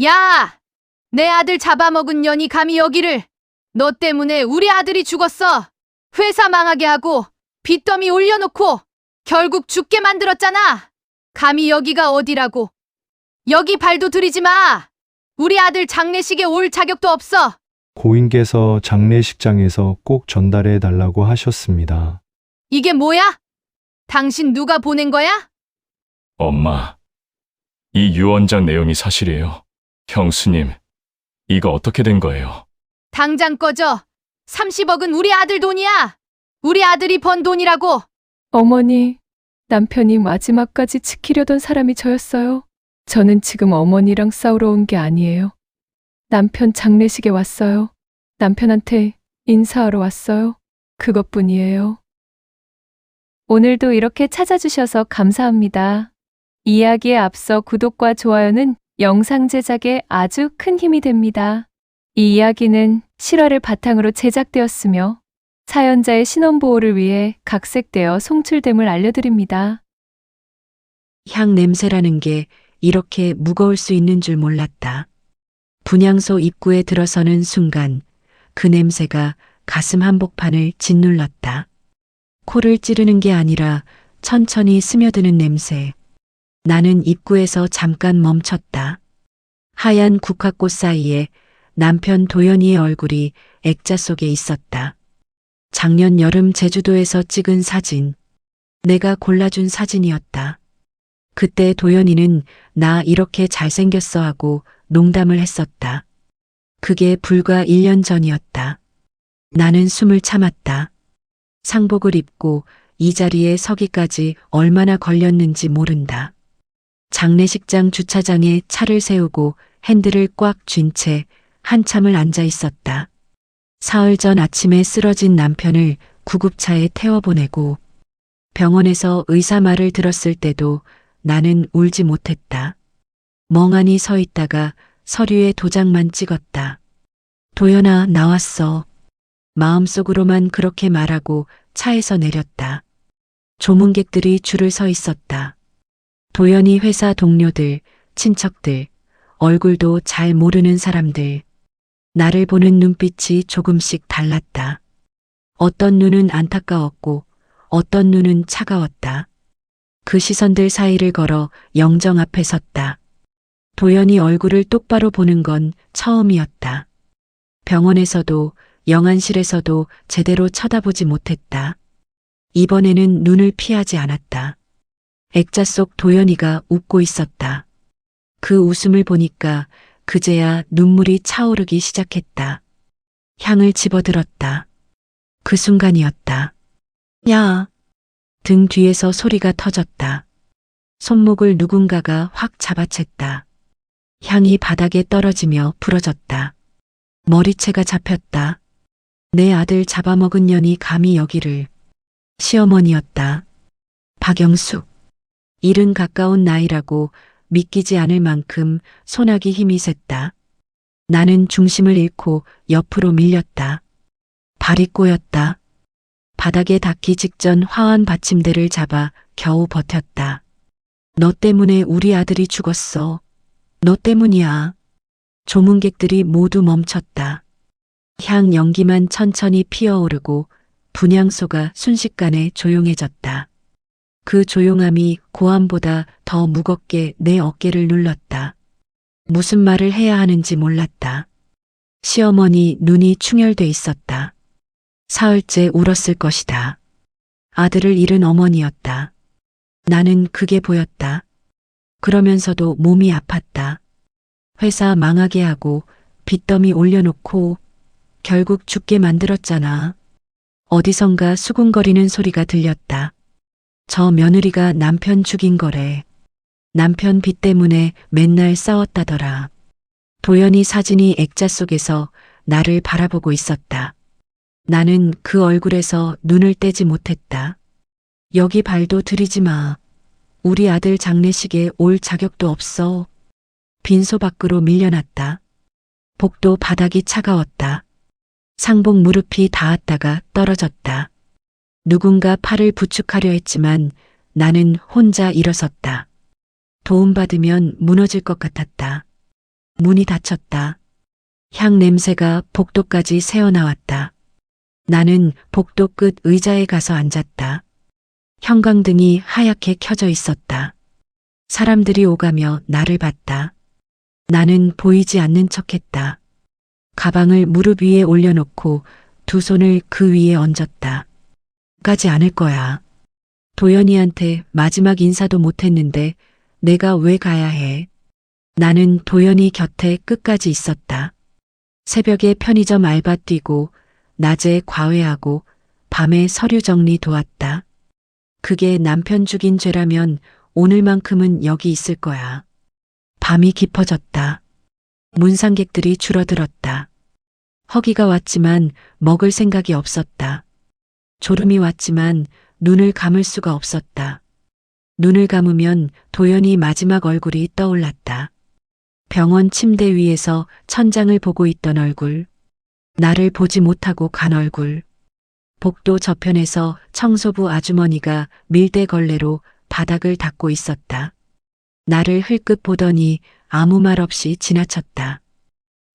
야! 내 아들 잡아먹은 년이 감히 여기를. 너 때문에 우리 아들이 죽었어. 회사 망하게 하고 빚더미 올려놓고 결국 죽게 만들었잖아. 감히 여기가 어디라고. 여기 발도 들이지 마. 우리 아들 장례식에 올 자격도 없어. 고인께서 장례식장에서 꼭 전달해 달라고 하셨습니다. 이게 뭐야? 당신 누가 보낸 거야? 엄마, 이 유언장 내용이 사실이에요. 형수님, 이거 어떻게 된 거예요? 당장 꺼져. 30억은 우리 아들 돈이야. 우리 아들이 번 돈이라고. 어머니, 남편이 마지막까지 지키려던 사람이 저였어요. 저는 지금 어머니랑 싸우러 온 게 아니에요. 남편 장례식에 왔어요. 남편한테 인사하러 왔어요. 그것뿐이에요. 오늘도 이렇게 찾아주셔서 감사합니다. 이야기에 앞서 구독과 좋아요는 영상 제작에 아주 큰 힘이 됩니다. 이 이야기는 실화를 바탕으로 제작되었으며 사연자의 신원보호를 위해 각색되어 송출됨을 알려드립니다. 향 냄새라는 게 이렇게 무거울 수 있는 줄 몰랐다. 분향소 입구에 들어서는 순간 그 냄새가 가슴 한복판을 짓눌렀다. 코를 찌르는 게 아니라 천천히 스며드는 냄새. 나는 입구에서 잠깐 멈췄다. 하얀 국화꽃 사이에 남편 도연이의 얼굴이 액자 속에 있었다. 작년 여름 제주도에서 찍은 사진. 내가 골라준 사진이었다. 그때 도연이는 나 이렇게 잘생겼어 하고 농담을 했었다. 그게 불과 1년 전이었다. 나는 숨을 참았다. 상복을 입고 이 자리에 서기까지 얼마나 걸렸는지 모른다. 장례식장 주차장에 차를 세우고 핸들을 꽉 쥔 채 한참을 앉아 있었다. 사흘 전 아침에 쓰러진 남편을 구급차에 태워보내고 병원에서 의사 말을 들었을 때도 나는 울지 못했다. 멍하니 서 있다가 서류에 도장만 찍었다. 도연아, 나왔어. 마음속으로만 그렇게 말하고 차에서 내렸다. 조문객들이 줄을 서 있었다. 도연이 회사 동료들, 친척들, 얼굴도 잘 모르는 사람들. 나를 보는 눈빛이 조금씩 달랐다. 어떤 눈은 안타까웠고 어떤 눈은 차가웠다. 그 시선들 사이를 걸어 영정 앞에 섰다. 도연이 얼굴을 똑바로 보는 건 처음이었다. 병원에서도 영안실에서도 제대로 쳐다보지 못했다. 이번에는 눈을 피하지 않았다. 액자 속 도연이가 웃고 있었다. 그 웃음을 보니까 그제야 눈물이 차오르기 시작했다. 향을 집어들었다. 그 순간이었다. 야! 등 뒤에서 소리가 터졌다. 손목을 누군가가 확 잡아챘다. 향이 바닥에 떨어지며 부러졌다. 머리채가 잡혔다. 내 아들 잡아먹은 년이 감히 여기를. 시어머니였다. 박영숙. 일흔 가까운 나이라고 믿기지 않을 만큼 손아귀 힘이 셌다. 나는 중심을 잃고 옆으로 밀렸다. 발이 꼬였다. 바닥에 닿기 직전 화환 받침대를 잡아 겨우 버텼다. 너 때문에 우리 아들이 죽었어. 너 때문이야. 조문객들이 모두 멈췄다. 향 연기만 천천히 피어오르고 분향소가 순식간에 조용해졌다. 그 조용함이 고함보다 더 무겁게 내 어깨를 눌렀다. 무슨 말을 해야 하는지 몰랐다. 시어머니 눈이 충혈돼 있었다. 사흘째 울었을 것이다. 아들을 잃은 어머니였다. 나는 그게 보였다. 그러면서도 몸이 아팠다. 회사 망하게 하고 빚더미 올려놓고 결국 죽게 만들었잖아. 어디선가 수군거리는 소리가 들렸다. 저 며느리가 남편 죽인 거래. 남편 빚 때문에 맨날 싸웠다더라. 도연이 사진이 액자 속에서 나를 바라보고 있었다. 나는 그 얼굴에서 눈을 떼지 못했다. 여기 발도 들이지 마. 우리 아들 장례식에 올 자격도 없어. 빈소 밖으로 밀려났다. 복도 바닥이 차가웠다. 상복 무릎이 닿았다가 떨어졌다. 누군가 팔을 부축하려 했지만 나는 혼자 일어섰다. 도움받으면 무너질 것 같았다. 문이 닫혔다. 향 냄새가 복도까지 새어나왔다. 나는 복도 끝 의자에 가서 앉았다. 형광등이 하얗게 켜져 있었다. 사람들이 오가며 나를 봤다. 나는 보이지 않는 척했다. 가방을 무릎 위에 올려놓고 두 손을 그 위에 얹었다. 가지 않을 거야. 도연이한테 마지막 인사도 못했는데 내가 왜 가야 해? 나는 도연이 곁에 끝까지 있었다. 새벽에 편의점 알바 뛰고 낮에 과외하고 밤에 서류 정리 도왔다. 그게 남편 죽인 죄라면 오늘만큼은 여기 있을 거야. 밤이 깊어졌다. 문상객들이 줄어들었다. 허기가 왔지만 먹을 생각이 없었다. 졸음이 왔지만 눈을 감을 수가 없었다. 눈을 감으면 도연이 마지막 얼굴이 떠올랐다. 병원 침대 위에서 천장을 보고 있던 얼굴. 나를 보지 못하고 간 얼굴. 복도 저편에서 청소부 아주머니가 밀대걸레로 바닥을 닦고 있었다. 나를 흘끗 보더니 아무 말 없이 지나쳤다.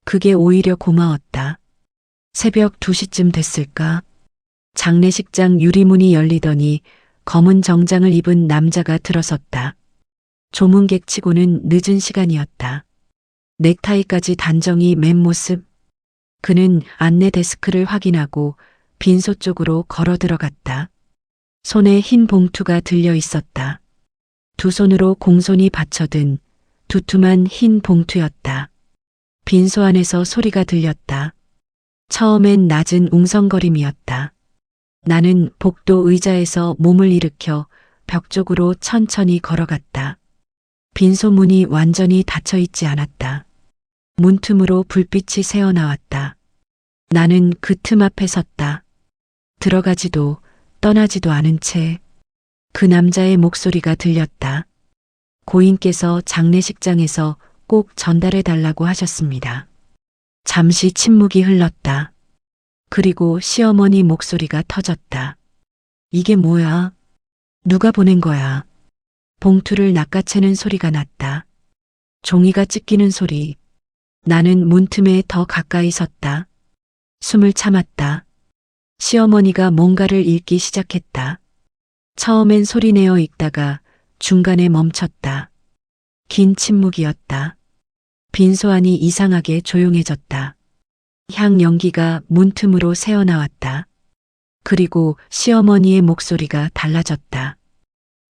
그게 오히려 고마웠다. 새벽 2시쯤 됐을까? 장례식장 유리문이 열리더니 검은 정장을 입은 남자가 들어섰다. 조문객치고는 늦은 시간이었다. 넥타이까지 단정히 맨 모습. 그는 안내 데스크를 확인하고 빈소 쪽으로 걸어 들어갔다. 손에 흰 봉투가 들려 있었다. 두 손으로 공손히 받쳐든 두툼한 흰 봉투였다. 빈소 안에서 소리가 들렸다. 처음엔 낮은 웅성거림이었다. 나는 복도 의자에서 몸을 일으켜 벽 쪽으로 천천히 걸어갔다. 빈소 문이 완전히 닫혀 있지 않았다. 문틈으로 불빛이 새어나왔다. 나는 그 틈 앞에 섰다. 들어가지도 떠나지도 않은 채 그 남자의 목소리가 들렸다. 고인께서 장례식장에서 꼭 전달해 달라고 하셨습니다. 잠시 침묵이 흘렀다. 그리고 시어머니 목소리가 터졌다. 이게 뭐야? 누가 보낸 거야? 봉투를 낚아채는 소리가 났다. 종이가 찢기는 소리. 나는 문틈에 더 가까이 섰다. 숨을 참았다. 시어머니가 뭔가를 읽기 시작했다. 처음엔 소리내어 읽다가 중간에 멈췄다. 긴 침묵이었다. 빈소 안이 이상하게 조용해졌다. 향 연기가 문틈으로 새어나왔다. 그리고 시어머니의 목소리가 달라졌다.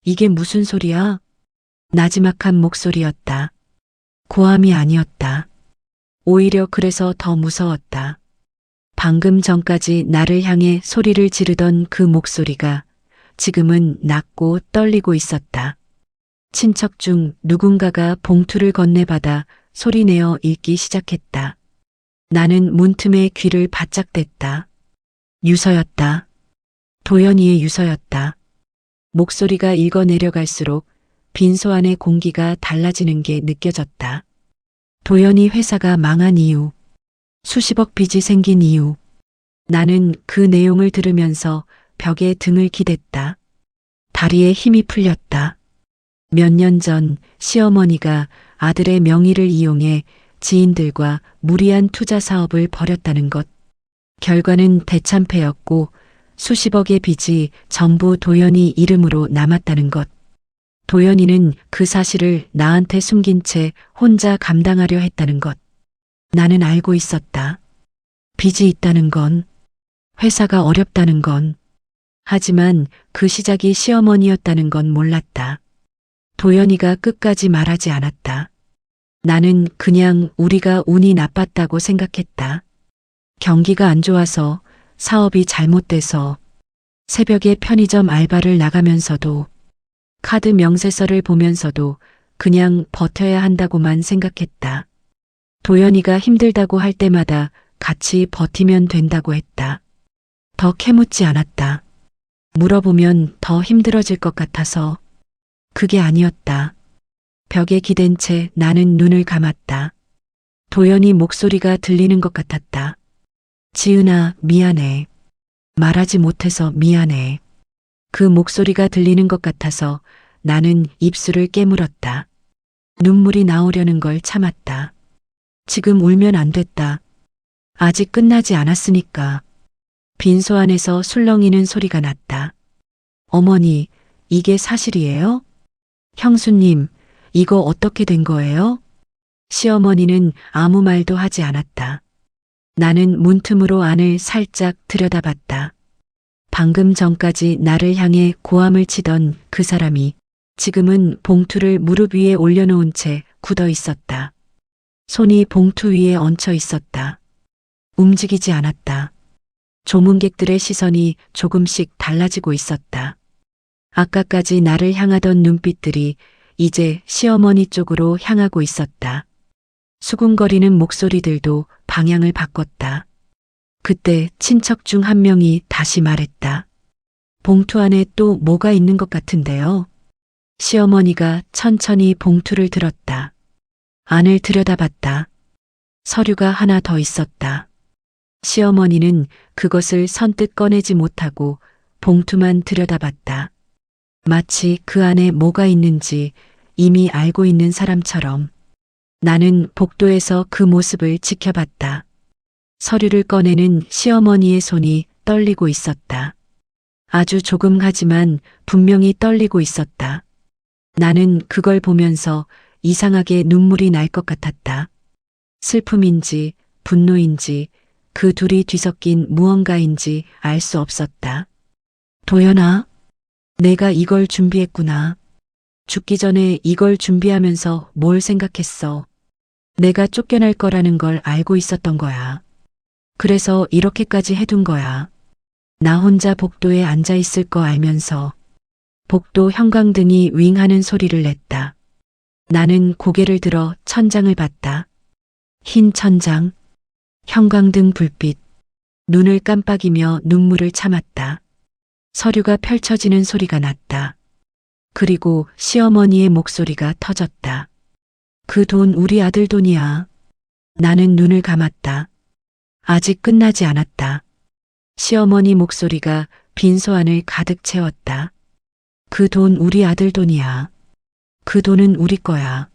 이게 무슨 소리야? 나지막한 목소리였다. 고함이 아니었다. 오히려 그래서 더 무서웠다. 방금 전까지 나를 향해 소리를 지르던 그 목소리가 지금은 낮고 떨리고 있었다. 친척 중 누군가가 봉투를 건네받아 소리내어 읽기 시작했다. 나는 문틈에 귀를 바짝 댔다. 유서였다. 도연이의 유서였다. 목소리가 읽어 내려갈수록 빈소 안의 공기가 달라지는 게 느껴졌다. 도연이 회사가 망한 이유, 수십억 빚이 생긴 이유. 나는 그 내용을 들으면서 벽에 등을 기댔다. 다리에 힘이 풀렸다. 몇 년 전 시어머니가 아들의 명의를 이용해 지인들과 무리한 투자 사업을 벌였다는 것. 결과는 대참패였고 수십억의 빚이 전부 도연이 이름으로 남았다는 것. 도연이는 그 사실을 나한테 숨긴 채 혼자 감당하려 했다는 것. 나는 알고 있었다. 빚이 있다는 건, 회사가 어렵다는 건. 하지만 그 시작이 시어머니였다는 건 몰랐다. 도연이가 끝까지 말하지 않았다. 나는 그냥 우리가 운이 나빴다고 생각했다. 경기가 안 좋아서, 사업이 잘못돼서, 새벽에 편의점 알바를 나가면서도, 카드 명세서를 보면서도 그냥 버텨야 한다고만 생각했다. 도연이가 힘들다고 할 때마다 같이 버티면 된다고 했다. 더 캐묻지 않았다. 물어보면 더 힘들어질 것 같아서. 그게 아니었다. 벽에 기댄 채 나는 눈을 감았다. 도연이 목소리가 들리는 것 같았다. 지은아, 미안해. 말하지 못해서 미안해. 그 목소리가 들리는 것 같아서 나는 입술을 깨물었다. 눈물이 나오려는 걸 참았다. 지금 울면 안 됐다. 아직 끝나지 않았으니까. 빈소 안에서 술렁이는 소리가 났다. 어머니, 이게 사실이에요? 형수님, 이거 어떻게 된 거예요? 시어머니는 아무 말도 하지 않았다. 나는 문틈으로 안을 살짝 들여다봤다. 방금 전까지 나를 향해 고함을 치던 그 사람이 지금은 봉투를 무릎 위에 올려놓은 채 굳어 있었다. 손이 봉투 위에 얹혀 있었다. 움직이지 않았다. 조문객들의 시선이 조금씩 달라지고 있었다. 아까까지 나를 향하던 눈빛들이 이제 시어머니 쪽으로 향하고 있었다. 수군거리는 목소리들도 방향을 바꿨다. 그때 친척 중 한 명이 다시 말했다. 봉투 안에 또 뭐가 있는 것 같은데요. 시어머니가 천천히 봉투를 들었다. 안을 들여다봤다. 서류가 하나 더 있었다. 시어머니는 그것을 선뜻 꺼내지 못하고 봉투만 들여다봤다. 마치 그 안에 뭐가 있는지 이미 알고 있는 사람처럼. 나는 복도에서 그 모습을 지켜봤다. 서류를 꺼내는 시어머니의 손이 떨리고 있었다. 아주 조금 하지만 분명히 떨리고 있었다. 나는 그걸 보면서 이상하게 눈물이 날 것 같았다. 슬픔인지 분노인지 그 둘이 뒤섞인 무언가인지 알 수 없었다. 도연아, 내가 이걸 준비했구나. 죽기 전에 이걸 준비하면서 뭘 생각했어. 내가 쫓겨날 거라는 걸 알고 있었던 거야. 그래서 이렇게까지 해둔 거야. 나 혼자 복도에 앉아 있을 거 알면서. 복도 형광등이 윙하는 소리를 냈다. 나는 고개를 들어 천장을 봤다. 흰 천장, 형광등 불빛, 눈을 깜빡이며 눈물을 참았다. 서류가 펼쳐지는 소리가 났다. 그리고 시어머니의 목소리가 터졌다. 그 돈 우리 아들 돈이야. 나는 눈을 감았다. 아직 끝나지 않았다. 시어머니 목소리가 빈소 안을 가득 채웠다. 그 돈 우리 아들 돈이야. 그 돈은 우리 거야.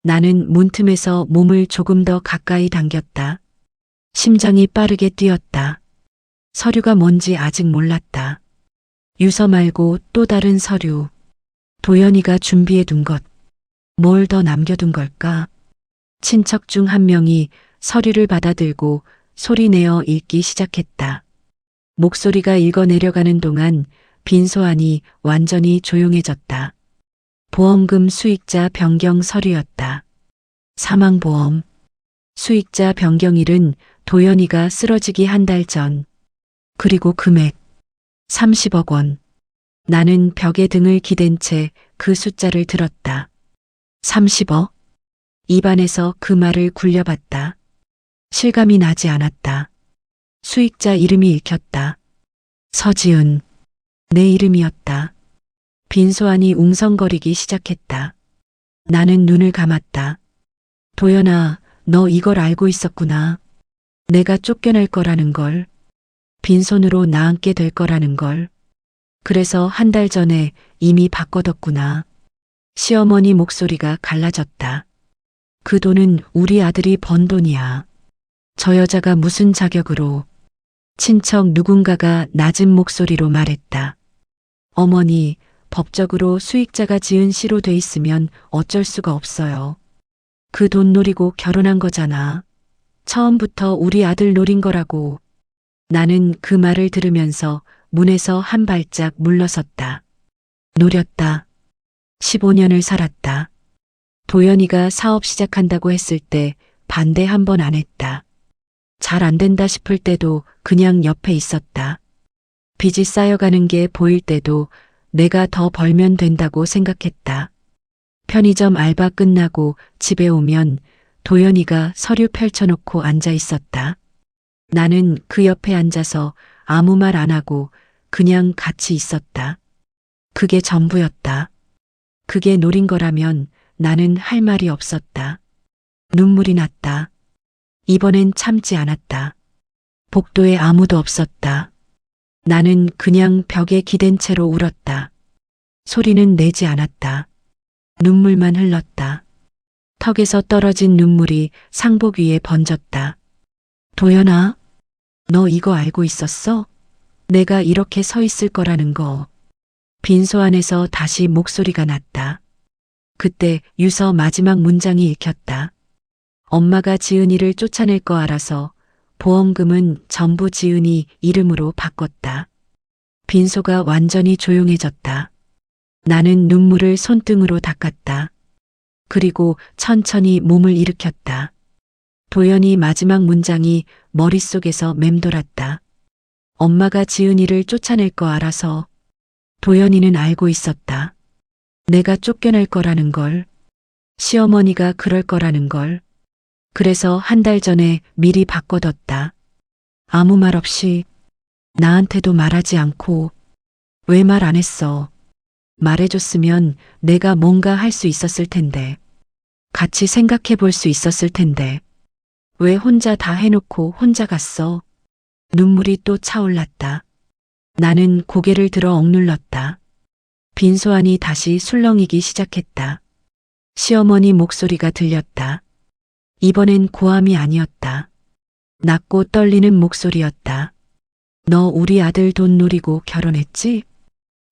나는 문틈에서 몸을 조금 더 가까이 당겼다. 심장이 빠르게 뛰었다. 서류가 뭔지 아직 몰랐다. 유서 말고 또 다른 서류. 도연이가 준비해둔 것. 뭘 더 남겨둔 걸까? 친척 중 한 명이 서류를 받아들고 소리내어 읽기 시작했다. 목소리가 읽어 내려가는 동안 빈소 안이 완전히 조용해졌다. 보험금 수익자 변경 서류였다. 사망보험. 수익자 변경일은 도연이가 쓰러지기 한 달 전. 그리고 금액 30억 원. 나는 벽에 등을 기댄 채 그 숫자를 들었다. 30억? 입안에서 그 말을 굴려봤다. 실감이 나지 않았다. 수익자 이름이 읽혔다. 서지은. 내 이름이었다. 빈소 안이 웅성거리기 시작했다. 나는 눈을 감았다. 도연아, 너 이걸 알고 있었구나. 내가 쫓겨날 거라는 걸. 빈손으로 나앉게 될 거라는 걸. 그래서 한 달 전에 이미 바꿔뒀구나. 시어머니 목소리가 갈라졌다. 그 돈은 우리 아들이 번 돈이야. 저 여자가 무슨 자격으로. 친척 누군가가 낮은 목소리로 말했다. 어머니, 법적으로 수익자가 지은 시로 돼 있으면 어쩔 수가 없어요. 그 돈 노리고 결혼한 거잖아. 처음부터 우리 아들 노린 거라고. 나는 그 말을 들으면서 문에서 한 발짝 물러섰다. 노렸다. 15년을 살았다. 도연이가 사업 시작한다고 했을 때 반대 한 번 안 했다. 잘 안 된다 싶을 때도 그냥 옆에 있었다. 빚이 쌓여가는 게 보일 때도 내가 더 벌면 된다고 생각했다. 편의점 알바 끝나고 집에 오면 도연이가 서류 펼쳐놓고 앉아 있었다. 나는 그 옆에 앉아서 아무 말 안 하고 그냥 같이 있었다. 그게 전부였다. 그게 노린 거라면 나는 할 말이 없었다. 눈물이 났다. 이번엔 참지 않았다. 복도에 아무도 없었다. 나는 그냥 벽에 기댄 채로 울었다. 소리는 내지 않았다. 눈물만 흘렀다. 턱에서 떨어진 눈물이 상복 위에 번졌다. 도연아, 너 이거 알고 있었어? 내가 이렇게 서 있을 거라는 거. 빈소 안에서 다시 목소리가 났다. 그때 유서 마지막 문장이 읽혔다. 엄마가 지은이를 쫓아낼 거 알아서 보험금은 전부 지은이 이름으로 바꿨다. 빈소가 완전히 조용해졌다. 나는 눈물을 손등으로 닦았다. 그리고 천천히 몸을 일으켰다. 도연이 마지막 문장이 머릿속에서 맴돌았다. 엄마가 지은이를 쫓아낼 거 알아서. 도연이는 알고 있었다. 내가 쫓겨날 거라는 걸. 시어머니가 그럴 거라는 걸. 그래서 한 달 전에 미리 바꿔뒀다. 아무 말 없이. 나한테도 말하지 않고. 왜 말 안 했어? 말해줬으면 내가 뭔가 할 수 있었을 텐데. 같이 생각해 볼 수 있었을 텐데. 왜 혼자 다 해놓고 혼자 갔어? 눈물이 또 차올랐다. 나는 고개를 들어 억눌렀다. 빈소 안이 다시 술렁이기 시작했다. 시어머니 목소리가 들렸다. 이번엔 고함이 아니었다. 낮고 떨리는 목소리였다. 너 우리 아들 돈 노리고 결혼했지?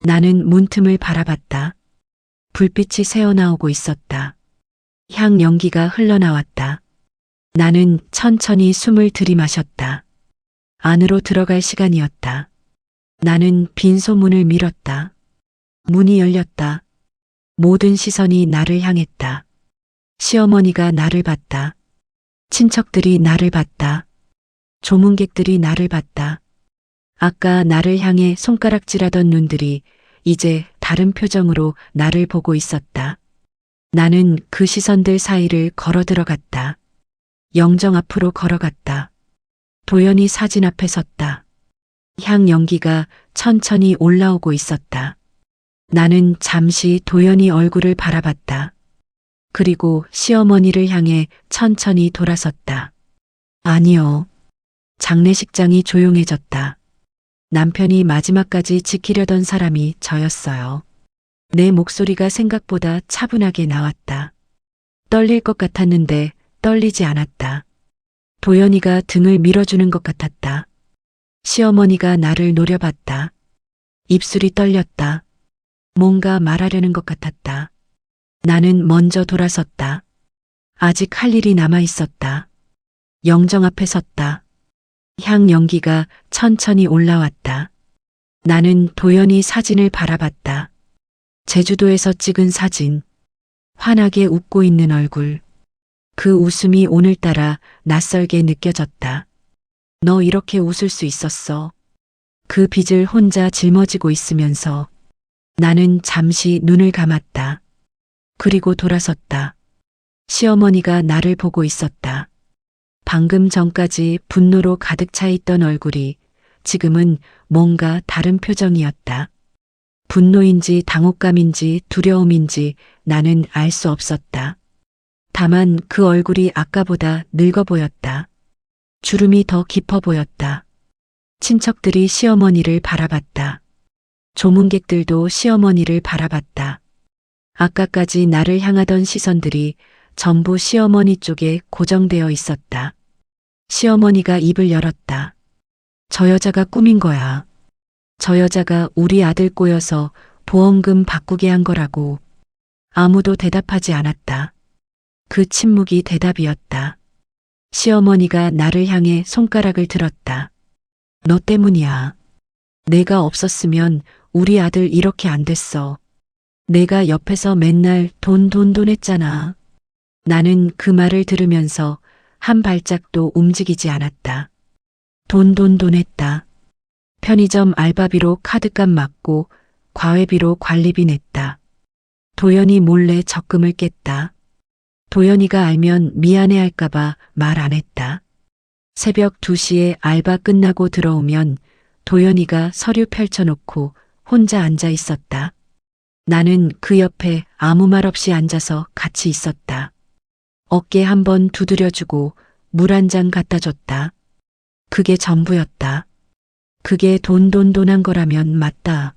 나는 문틈을 바라봤다. 불빛이 새어나오고 있었다. 향 연기가 흘러나왔다. 나는 천천히 숨을 들이마셨다. 안으로 들어갈 시간이었다. 나는 빈소 문을 밀었다. 문이 열렸다. 모든 시선이 나를 향했다. 시어머니가 나를 봤다. 친척들이 나를 봤다. 조문객들이 나를 봤다. 아까 나를 향해 손가락질하던 눈들이 이제 다른 표정으로 나를 보고 있었다. 나는 그 시선들 사이를 걸어 들어갔다. 영정 앞으로 걸어갔다. 도연이 사진 앞에 섰다. 향 연기가 천천히 올라오고 있었다. 나는 잠시 도연이 얼굴을 바라봤다. 그리고 시어머니를 향해 천천히 돌아섰다. 아니요. 장례식장이 조용해졌다. 남편이 마지막까지 지키려던 사람이 저였어요. 내 목소리가 생각보다 차분하게 나왔다. 떨릴 것 같았는데 떨리지 않았다. 도연이가 등을 밀어주는 것 같았다. 시어머니가 나를 노려봤다. 입술이 떨렸다. 뭔가 말하려는 것 같았다. 나는 먼저 돌아섰다. 아직 할 일이 남아 있었다. 영정 앞에 섰다. 향 연기가 천천히 올라왔다. 나는 도연이 사진을 바라봤다. 제주도에서 찍은 사진. 환하게 웃고 있는 얼굴. 그 웃음이 오늘따라 낯설게 느껴졌다. 너 이렇게 웃을 수 있었어. 그 빚을 혼자 짊어지고 있으면서. 나는 잠시 눈을 감았다. 그리고 돌아섰다. 시어머니가 나를 보고 있었다. 방금 전까지 분노로 가득 차 있던 얼굴이 지금은 뭔가 다른 표정이었다. 분노인지 당혹감인지 두려움인지 나는 알 수 없었다. 다만 그 얼굴이 아까보다 늙어 보였다. 주름이 더 깊어 보였다. 친척들이 시어머니를 바라봤다. 조문객들도 시어머니를 바라봤다. 아까까지 나를 향하던 시선들이 전부 시어머니 쪽에 고정되어 있었다. 시어머니가 입을 열었다. 저 여자가 꾸민 거야. 저 여자가 우리 아들 꼬여서 보험금 바꾸게 한 거라고. 아무도 대답하지 않았다. 그 침묵이 대답이었다. 시어머니가 나를 향해 손가락을 들었다. 너 때문이야. 내가 없었으면 우리 아들 이렇게 안 됐어. 내가 옆에서 맨날 돈 했잖아. 나는 그 말을 들으면서 한 발짝도 움직이지 않았다. 돈 했다. 편의점 알바비로 카드값 맞고 과외비로 관리비 냈다. 도연이 몰래 적금을 깼다. 도연이가 알면 미안해할까봐 말 안 했다. 새벽 2시에 알바 끝나고 들어오면 도연이가 서류 펼쳐놓고 혼자 앉아 있었다. 나는 그 옆에 아무 말 없이 앉아서 같이 있었다. 어깨 한번 두드려주고 물 한 잔 갖다 줬다. 그게 전부였다. 그게 돈한 거라면 맞다.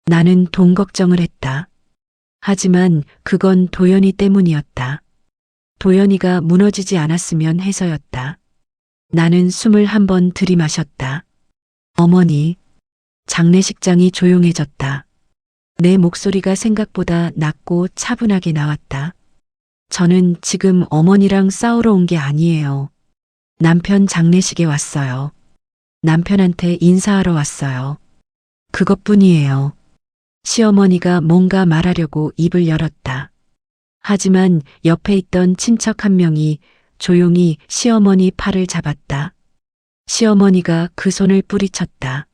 나는 돈 걱정을 했다. 하지만 그건 도연이 때문이었다. 도연이가 무너지지 않았으면 해서였다. 나는 숨을 한 번 들이마셨다. 어머니, 장례식장이 조용해졌다. 내 목소리가 생각보다 낮고 차분하게 나왔다. 저는 지금 어머니랑 싸우러 온 게 아니에요. 남편 장례식에 왔어요. 남편한테 인사하러 왔어요. 그것뿐이에요. 시어머니가 뭔가 말하려고 입을 열었다. 하지만 옆에 있던 친척 한 명이 조용히 시어머니 팔을 잡았다. 시어머니가 그 손을 뿌리쳤다.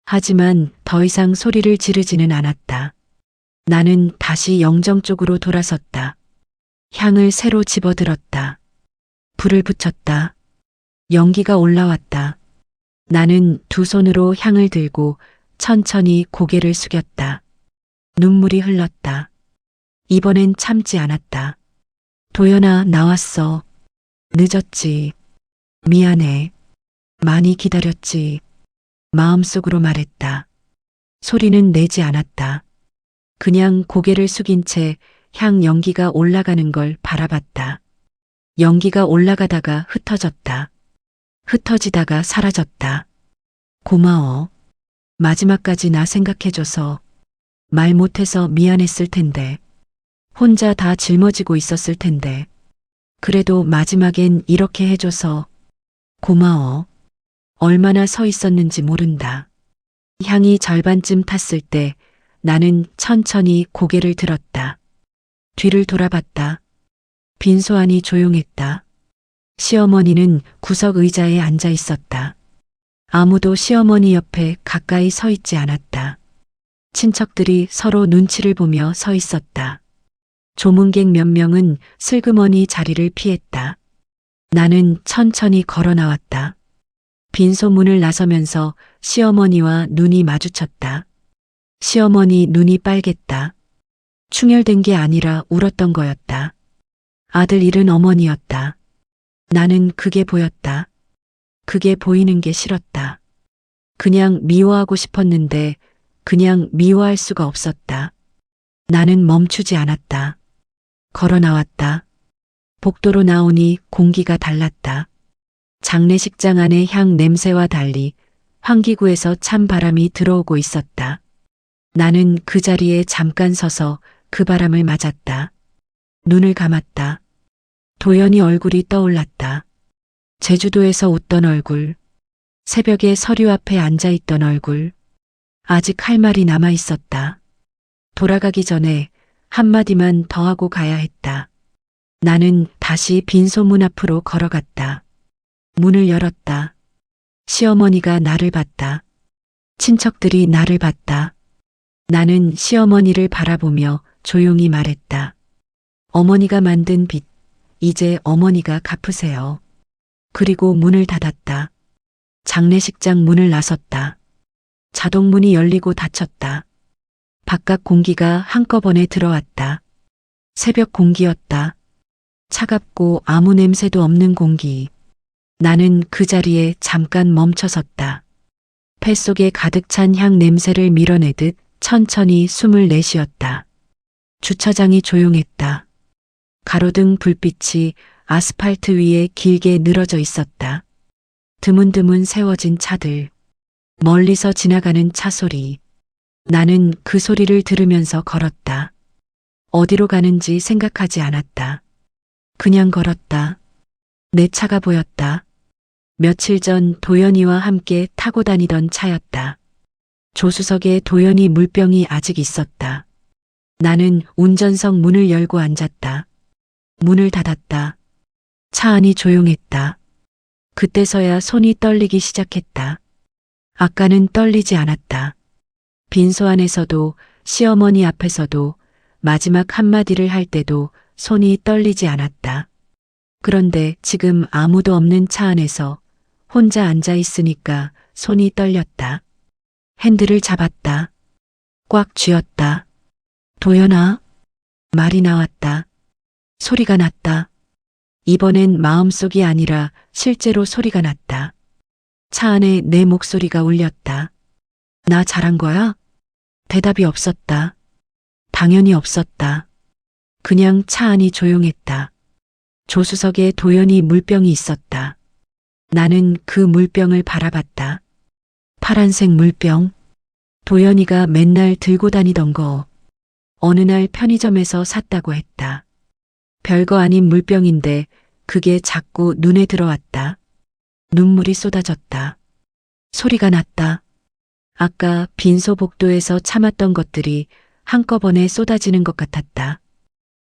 하지만 더 이상 소리를 지르지는 않았다. 나는 다시 영정 쪽으로 돌아섰다. 향을 새로 집어들었다. 불을 붙였다. 연기가 올라왔다. 나는 두 손으로 향을 들고 천천히 고개를 숙였다. 눈물이 흘렀다. 이번엔 참지 않았다. 도연아, 나왔어. 늦었지. 미안해. 많이 기다렸지. 마음속으로 말했다. 소리는 내지 않았다. 그냥 고개를 숙인 채 향 연기가 올라가는 걸 바라봤다. 연기가 올라가다가 흩어졌다. 흩어지다가 사라졌다. 고마워. 마지막까지 나 생각해줘서. 말 못해서 미안했을 텐데. 혼자 다 짊어지고 있었을 텐데. 그래도 마지막엔 이렇게 해줘서 고마워. 얼마나 서 있었는지 모른다. 향이 절반쯤 탔을 때 나는 천천히 고개를 들었다. 뒤를 돌아봤다. 빈소 안이 조용했다. 시어머니는 구석 의자에 앉아 있었다. 아무도 시어머니 옆에 가까이 서 있지 않았다. 친척들이 서로 눈치를 보며 서 있었다. 조문객 몇 명은 슬그머니 자리를 피했다. 나는 천천히 걸어 나왔다. 빈소문을 나서면서 시어머니와 눈이 마주쳤다. 시어머니 눈이 빨갰다. 충혈된 게 아니라 울었던 거였다. 아들 잃은 어머니였다. 나는 그게 보였다. 그게 보이는 게 싫었다. 그냥 미워하고 싶었는데 그냥 미워할 수가 없었다. 나는 멈추지 않았다. 걸어 나왔다. 복도로 나오니 공기가 달랐다. 장례식장 안의 향 냄새와 달리 환기구에서 찬 바람이 들어오고 있었다. 나는 그 자리에 잠깐 서서 그 바람을 맞았다. 눈을 감았다. 도연이 얼굴이 떠올랐다. 제주도에서 웃던 얼굴, 새벽에 서류 앞에 앉아있던 얼굴, 아직 할 말이 남아 있었다. 돌아가기 전에 한마디만 더 하고 가야 했다. 나는 다시 빈소문 앞으로 걸어갔다. 문을 열었다. 시어머니가 나를 봤다. 친척들이 나를 봤다. 나는 시어머니를 바라보며 조용히 말했다. 어머니가 만든 빚, 이제 어머니가 갚으세요. 그리고 문을 닫았다. 장례식장 문을 나섰다. 자동문이 열리고 닫혔다. 바깥 공기가 한꺼번에 들어왔다. 새벽 공기였다. 차갑고 아무 냄새도 없는 공기. 나는 그 자리에 잠깐 멈춰섰다. 폐속에 가득 찬 향 냄새를 밀어내듯 천천히 숨을 내쉬었다. 주차장이 조용했다. 가로등 불빛이 아스팔트 위에 길게 늘어져 있었다. 드문드문 세워진 차들. 멀리서 지나가는 차 소리. 나는 그 소리를 들으면서 걸었다. 어디로 가는지 생각하지 않았다. 그냥 걸었다. 내 차가 보였다. 며칠 전 도연이와 함께 타고 다니던 차였다. 조수석에 도연이 물병이 아직 있었다. 나는 운전석 문을 열고 앉았다. 문을 닫았다. 차 안이 조용했다. 그때서야 손이 떨리기 시작했다. 아까는 떨리지 않았다. 빈소 안에서도 시어머니 앞에서도 마지막 한마디를 할 때도 손이 떨리지 않았다. 그런데 지금 아무도 없는 차 안에서 혼자 앉아 있으니까 손이 떨렸다. 핸들을 잡았다. 꽉 쥐었다. 도연아. 말이 나왔다. 소리가 났다. 이번엔 마음속이 아니라 실제로 소리가 났다. 차 안에 내 목소리가 울렸다. 나 잘한 거야? 대답이 없었다. 당연히 없었다. 그냥 차 안이 조용했다. 조수석에 도연이 물병이 있었다. 나는 그 물병을 바라봤다. 파란색 물병. 도연이가 맨날 들고 다니던 거. 어느 날 편의점에서 샀다고 했다. 별거 아닌 물병인데 그게 자꾸 눈에 들어왔다. 눈물이 쏟아졌다. 소리가 났다. 아까 빈소 복도에서 참았던 것들이 한꺼번에 쏟아지는 것 같았다.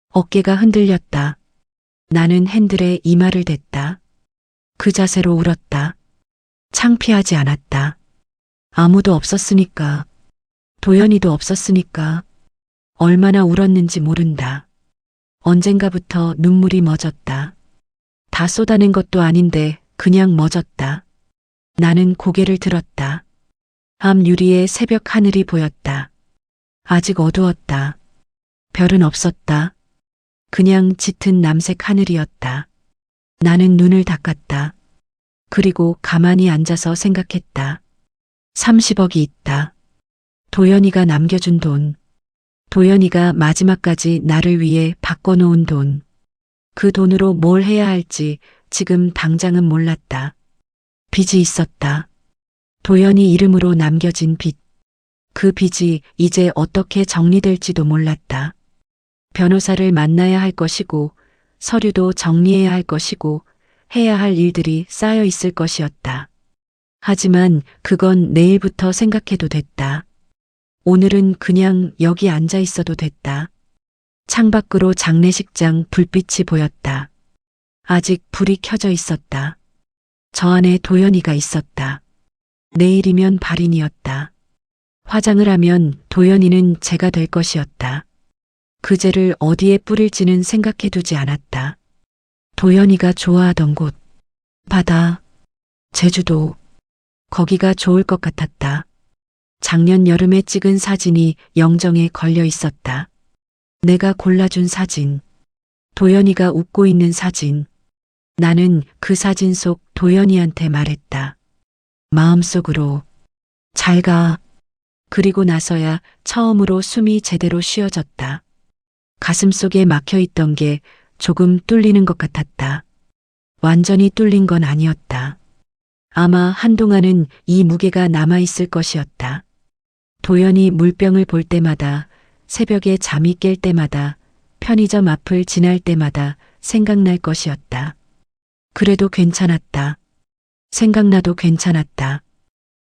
어깨가 흔들렸다. 나는 핸들에 이마를 댔다. 그 자세로 울었다. 창피하지 않았다. 아무도 없었으니까. 도연이도 없었으니까. 얼마나 울었는지 모른다. 언젠가부터 눈물이 멎었다. 다 쏟아낸 것도 아닌데 그냥 멎었다. 나는 고개를 들었다. 앞 유리에 새벽 하늘이 보였다. 아직 어두웠다. 별은 없었다. 그냥 짙은 남색 하늘이었다. 나는 눈을 닦았다. 그리고 가만히 앉아서 생각했다. 30억이 있다. 도연이가 남겨준 돈. 도연이가 마지막까지 나를 위해 바꿔놓은 돈. 그 돈으로 뭘 해야 할지 지금 당장은 몰랐다. 빚이 있었다. 도연이 이름으로 남겨진 빚. 그 빚이 이제 어떻게 정리될지도 몰랐다. 변호사를 만나야 할 것이고, 서류도 정리해야 할 것이고, 해야 할 일들이 쌓여 있을 것이었다. 하지만 그건 내일부터 생각해도 됐다. 오늘은 그냥 여기 앉아 있어도 됐다. 창밖으로 장례식장 불빛이 보였다. 아직 불이 켜져 있었다. 저 안에 도연이가 있었다. 내일이면 발인이었다. 화장을 하면 도연이는 제가 될 것이었다. 그 죄를 어디에 뿌릴지는 생각해두지 않았다. 도연이가 좋아하던 곳, 바다, 제주도, 거기가 좋을 것 같았다. 작년 여름에 찍은 사진이 영정에 걸려 있었다. 내가 골라준 사진, 도연이가 웃고 있는 사진. 나는 그 사진 속 도연이한테 말했다. 마음속으로, 잘 가. 그리고 나서야 처음으로 숨이 제대로 쉬어졌다. 가슴속에 막혀있던 게 조금 뚫리는 것 같았다. 완전히 뚫린 건 아니었다. 아마 한동안은 이 무게가 남아있을 것이었다. 도연이 물병을 볼 때마다, 새벽에 잠이 깰 때마다, 편의점 앞을 지날 때마다 생각날 것이었다. 그래도 괜찮았다. 생각나도 괜찮았다.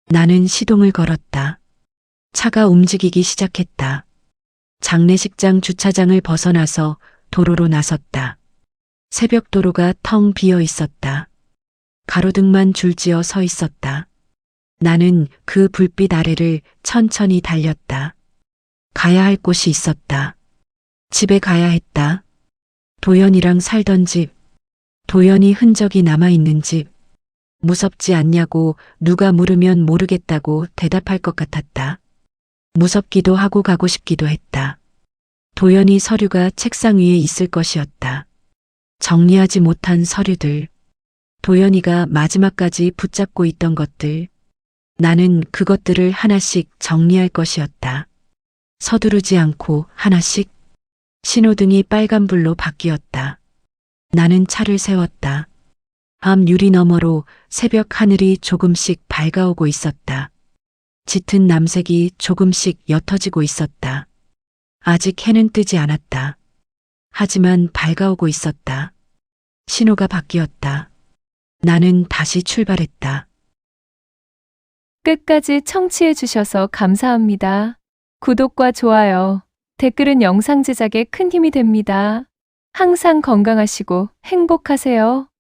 나는 시동을 걸었다. 차가 움직이기 시작했다. 장례식장 주차장을 벗어나서 도로로 나섰다. 새벽 도로가 텅 비어 있었다. 가로등만 줄지어 서 있었다. 나는 그 불빛 아래를 천천히 달렸다. 가야 할 곳이 있었다. 집에 가야 했다. 도연이랑 살던 집, 도연이 흔적이 남아있는 집. 무섭지 않냐고 누가 물으면 모르겠다고 대답할 것 같았다. 무섭기도 하고 가고 싶기도 했다. 도연이 서류가 책상 위에 있을 것이었다. 정리하지 못한 서류들. 도연이가 마지막까지 붙잡고 있던 것들. 나는 그것들을 하나씩 정리할 것이었다. 서두르지 않고 하나씩. 신호등이 빨간불로 바뀌었다. 나는 차를 세웠다. 밤 유리 너머로 새벽 하늘이 조금씩 밝아오고 있었다. 짙은 남색이 조금씩 옅어지고 있었다. 아직 해는 뜨지 않았다. 하지만 밝아오고 있었다. 신호가 바뀌었다. 나는 다시 출발했다. 끝까지 청취해 주셔서 감사합니다. 구독과 좋아요, 댓글은 영상 제작에 큰 힘이 됩니다. 항상 건강하시고 행복하세요.